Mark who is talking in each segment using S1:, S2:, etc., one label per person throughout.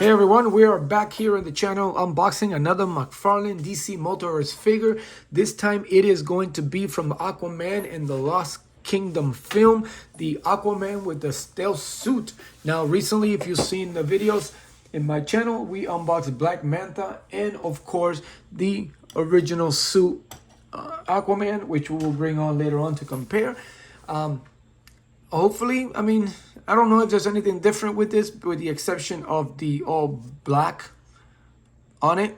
S1: Hey everyone, we are back here on the channel unboxing another Mcfarlane DC Multiverse figure. This time it is going to be from Aquaman in the Lost Kingdom film, the Aquaman with the stealth suit. Now recently, if you've seen the videos in my channel, we unboxed Black Manta and of course the original suit Aquaman, which we will bring on later on to compare. Hopefully, I mean, I don't know if there's anything different with this, with the exception of the all black on it,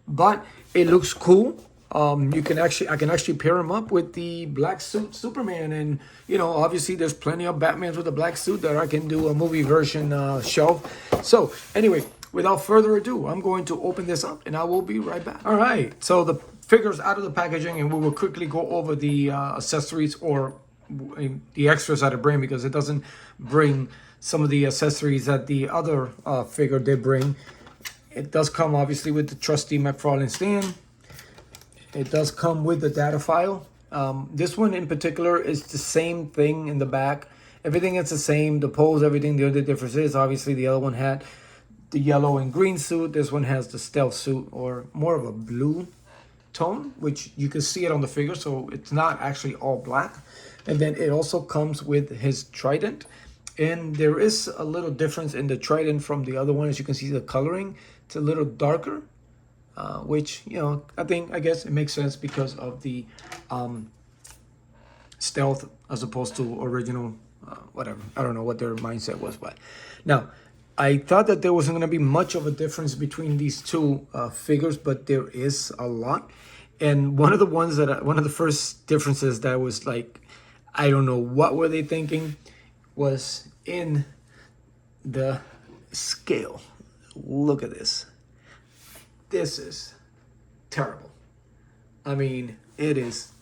S1: but it looks cool. I can actually pair him up with the black suit Superman, and you know, obviously there's plenty of Batmans with a black suit that I can do a movie version show. So anyway, without further ado, I'm going to open this up and I will be right back. All right, so the figure's out of the packaging and we will quickly go over the accessories or the extras that it brings, because it doesn't bring some of the accessories that the other figure did bring. It does come obviously with the trusty Mcfarlane stand. It does come with the data file. This one in particular is the same thing in the back. Everything is the same, the pose, everything. The only difference is obviously the other one had the yellow and green suit. This one has the stealth suit, or more of a blue tone, which you can see it on the figure, so it's not actually all black. And then it also comes with his trident, and there is a little difference in the trident from the other one. As you can see, the coloring, it's a little darker, which, you know, I guess it makes sense because of the stealth as opposed to original, whatever. I don't know what their mindset was, but now I thought that there wasn't going to be much of a difference between these two figures, but there is a lot. And one of the first differences that was like, I don't know what were they thinking, was in the scale. Look at this. This is terrible. I mean, it is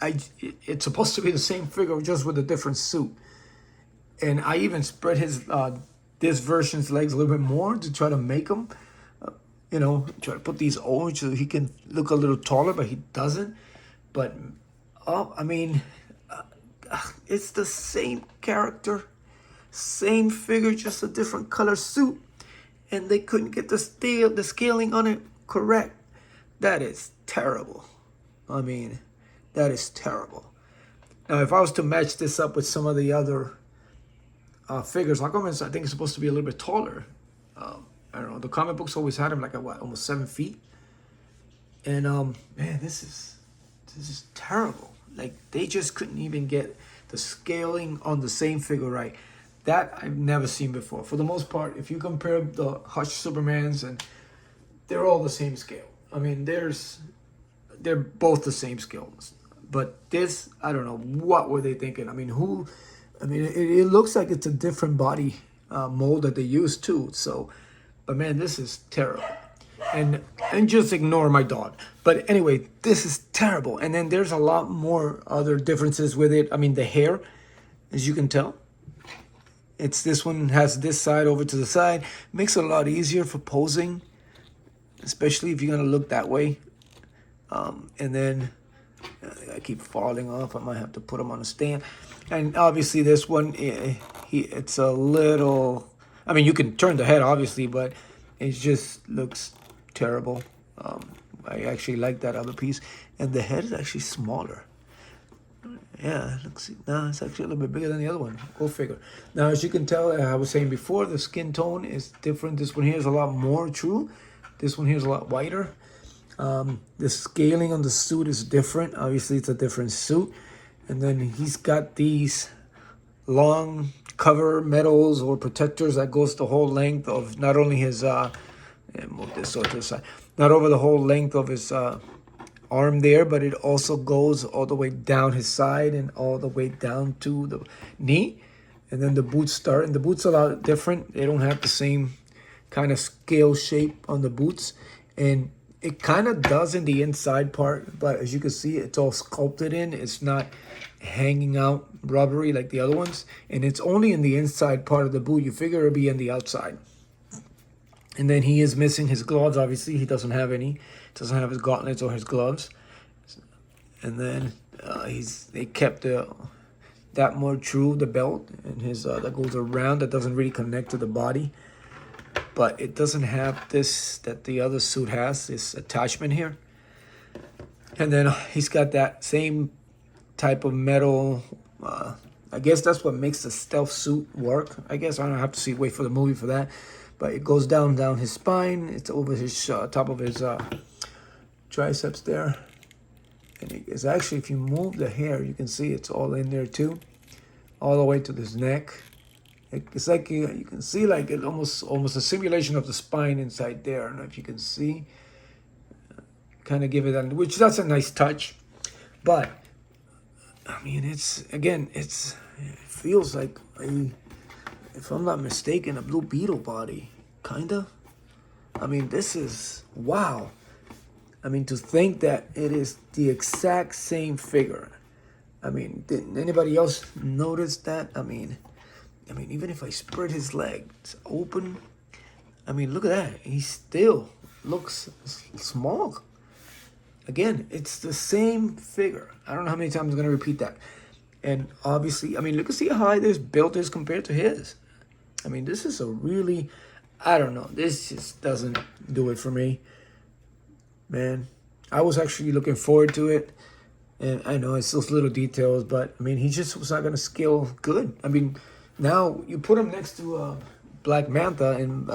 S1: it's supposed to be the same figure, just with a different suit. And I even spread his this version's legs a little bit more to try to make him, you know, try to put these over so he can look a little taller, but he doesn't. But I mean, it's the same character, same figure, just a different color suit, and they couldn't get the scaling on it correct. That is terrible. I mean, that is terrible. Now, if I was to match this up with some of the other figures, Aquaman, I think it's supposed to be a little bit taller. I don't know. The comic books always had him like at what, almost 7 feet. And man, this is terrible. Like, they just couldn't even get the scaling on the same figure right. That I've never seen before. For the most part, if you compare the Hush Supermans, and they're all the same scale. I mean, they're both the same scale. But this, I don't know, what were they thinking? I mean, it looks like it's a different body mold that they used too. So, but man, this is terrible. And just ignore my dog. But anyway, this is terrible. And then there's a lot more other differences with it. I mean, the hair, as you can tell, this one has this side over to the side. Makes it a lot easier for posing, especially if you're gonna look that way. And then I keep falling off. I might have to put him on a stand. And obviously this one, it's a little, I mean, you can turn the head obviously, but it just looks terrible. I actually like that other piece, and the head is actually smaller. Yeah, looks, no, it's actually a little bit bigger than the other one. Go figure. Now, as you can tell, I was saying before, the skin tone is different. This one here is a lot more true. This one here is a lot whiter. The scaling on the suit is different. Obviously, it's a different suit. And then he's got these long cover medals or protectors that goes the whole length of not only his move this over to the side, not over the whole length of his arm there, but it also goes all the way down his side and all the way down to the knee. And then the boots start, and the boots are a lot different. They don't have the same kind of scale shape on the boots, and it kind of does in the inside part, but as you can see, it's all sculpted in. It's not hanging out rubbery like the other ones, and it's only in the inside part of the boot. You figure it'll be in the outside. And then he is missing his gloves. Obviously, he doesn't have any. Doesn't have his gauntlets or his gloves. And then they kept that more true, the belt, and his that goes around, that doesn't really connect to the body. but it doesn't have this that the other suit has, this attachment here. And then he's got that same type of metal. I guess that's what makes the stealth suit work. I guess I don't have to wait for the movie for that. But it goes down his spine. It's over his top of his triceps there. And it's actually, if you move the hair, you can see it's all in there too, all the way to this neck. It's like you can see like it almost a simulation of the spine inside there. I don't know if you can see. Kind of give it that, which that's a nice touch. But I mean, it feels like if I'm not mistaken, a Blue Beetle body, kinda. I mean, this is wow. I mean, to think that it is the exact same figure. I mean, didn't anybody else notice that? I mean, even if I spread his legs open, I mean, look at that. He still looks small. Again, it's the same figure. I don't know how many times I'm going to repeat that. And obviously, I mean, look and see how high this build is compared to his. I mean, this is a really, I don't know. This just doesn't do it for me. Man, I was actually looking forward to it. And I know it's those little details, but I mean, he just was not going to scale good. I mean, now you put him next to Black Manta and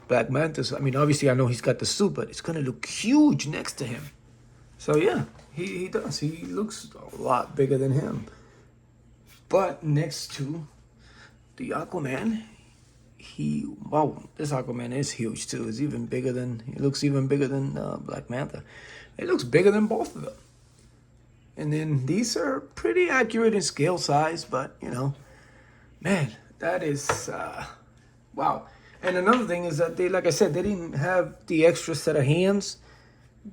S1: Black Mantis. I mean, obviously, I know he's got the suit, but it's going to look huge next to him. So, yeah, he does. He looks a lot bigger than him. But next to the Aquaman, wow, this Aquaman is huge too. He looks even bigger than Black Manta. It looks bigger than both of them. And then these are pretty accurate in scale size, but you know, man, that is wow. And another thing is that like I said, they didn't have the extra set of hands.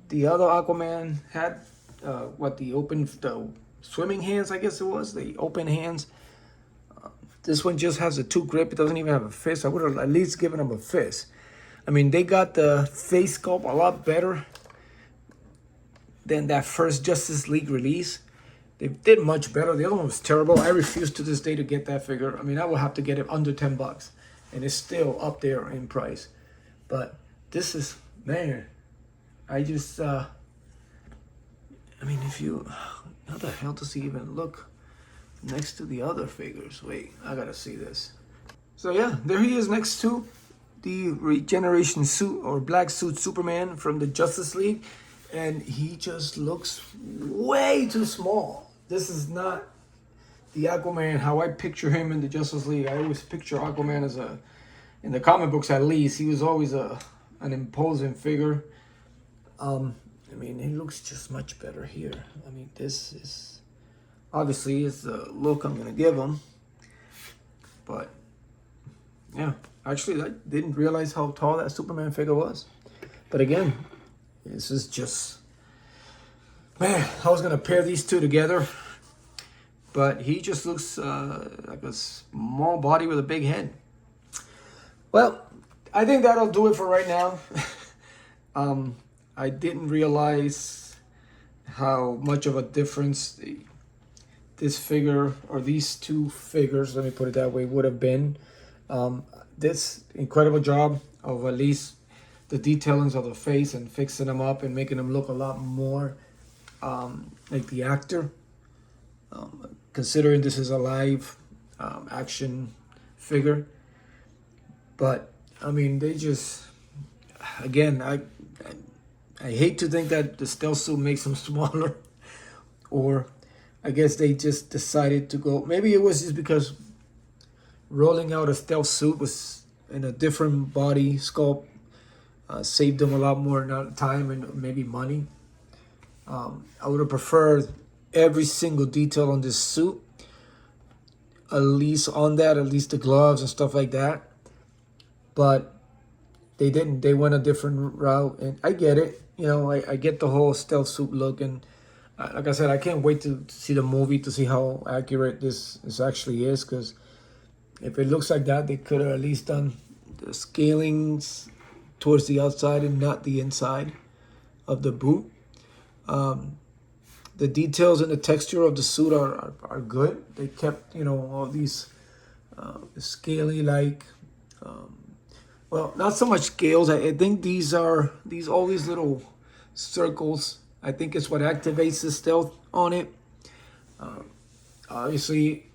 S1: The other Aquaman had the swimming hands, I guess it was, the open hands. This one just has a 2 grip. It doesn't even have a fist. I would have at least given him a fist. I mean, they got the face sculpt a lot better than that first Justice League release. They did much better. The other one was terrible. I refuse to this day to get that figure. I mean, I will have to get it under $10, and it's still up there in price. But this is, man, I just, I mean, how the hell does he even look next to the other figures? Wait, I gotta see this. So yeah, there he is next to the regeneration suit or black suit Superman from the Justice League. And he just looks way too small. This is not the Aquaman, how I picture him in the Justice League. I always picture Aquaman as in the comic books at least, he was always an imposing figure. I mean, he looks just much better here. I mean, this is obviously is the look I'm gonna give him. But yeah, actually, I didn't realize how tall that Superman figure was. But again, this is just, man, I was gonna pair these two together, but he just looks like a small body with a big head. Well, I think that'll do it for right now. I didn't realize how much of a difference this figure or these two figures, let me put it that way, would have been. This incredible job of at least the detailings of the face and fixing them up and making them look a lot more like the actor. Considering this is a live action figure. But, I mean, they just, again, I hate to think that the stealth suit makes them smaller. Or I guess they just decided to go, maybe it was just because rolling out a stealth suit was in a different body sculpt. Saved them a lot more time and maybe money. I would have preferred every single detail on this suit. At least the gloves and stuff like that. But they didn't. They went a different route. And I get it. You know, I get the whole stealth suit look. And like I said, I can't wait to see the movie to see how accurate this actually is. Because if it looks like that, they could have at least done the scalings towards the outside and not the inside of the boot. The details and the texture of the suit are good. They kept, you know, all these scaly like Well, not so much scales. I think these are all these little circles. I think it's what activates the stealth on it. Obviously,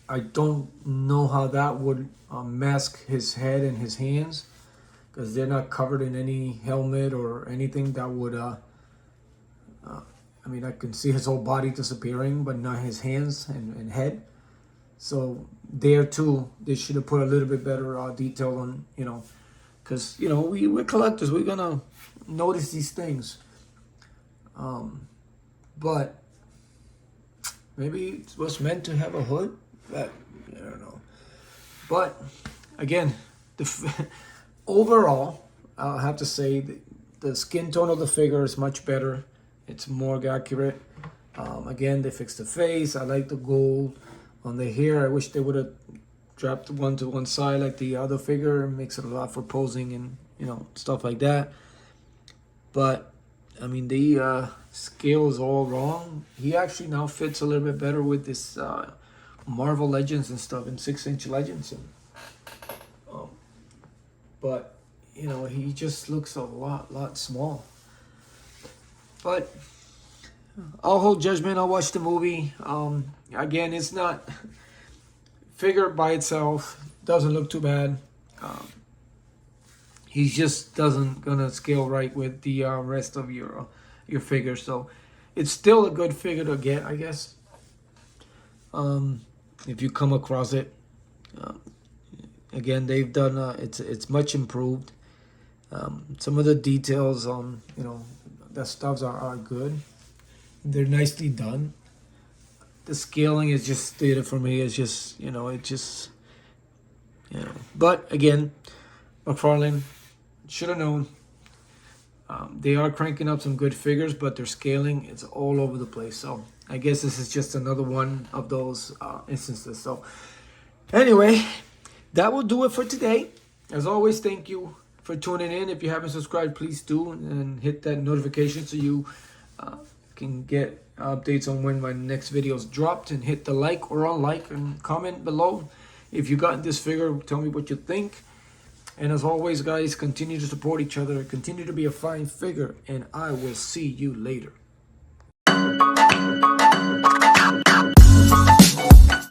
S1: I don't know how that would mask his head and his hands, because they're not covered in any helmet or anything that would. I mean, I can see his whole body disappearing, but not his hands and head. So there too, they should have put a little bit better detail on, because we're collectors. We're gonna notice these things. But maybe it was meant to have a hood. But I don't know. But again, overall, I'll have to say the skin tone of the figure is much better. It's more accurate. Again, they fixed the face. I like the gold on the hair. I wish they would have dropped one to one side like the other figure. It makes it a lot for posing and stuff like that. But I mean, the scale is all wrong. He actually now fits a little bit better with this Marvel Legends and stuff, and 6-inch Legends. And, but he just looks a lot small. But I'll hold judgment. I'll watch the movie. Again, it's not figure by itself. Doesn't look too bad. He just doesn't gonna scale right with the rest of your figure. So it's still a good figure to get, I guess. If you come across it. Again, they've done. It's much improved. Some of the details, the stuffs are good. They're nicely done. The scaling is just stated for me. It's just, But again, Mcfarlane should have known. They are cranking up some good figures, but their scaling is all over the place. So I guess this is just another one of those instances. So anyway, that will do it for today. As always, thank you for tuning in. If you haven't subscribed, please do, and hit that notification so you can get updates on when my next video is dropped, and hit the like or unlike and comment below. If you got this figure, tell me what you think. And as always, guys, continue to support each other, continue to be a fine figure, and I will see you later.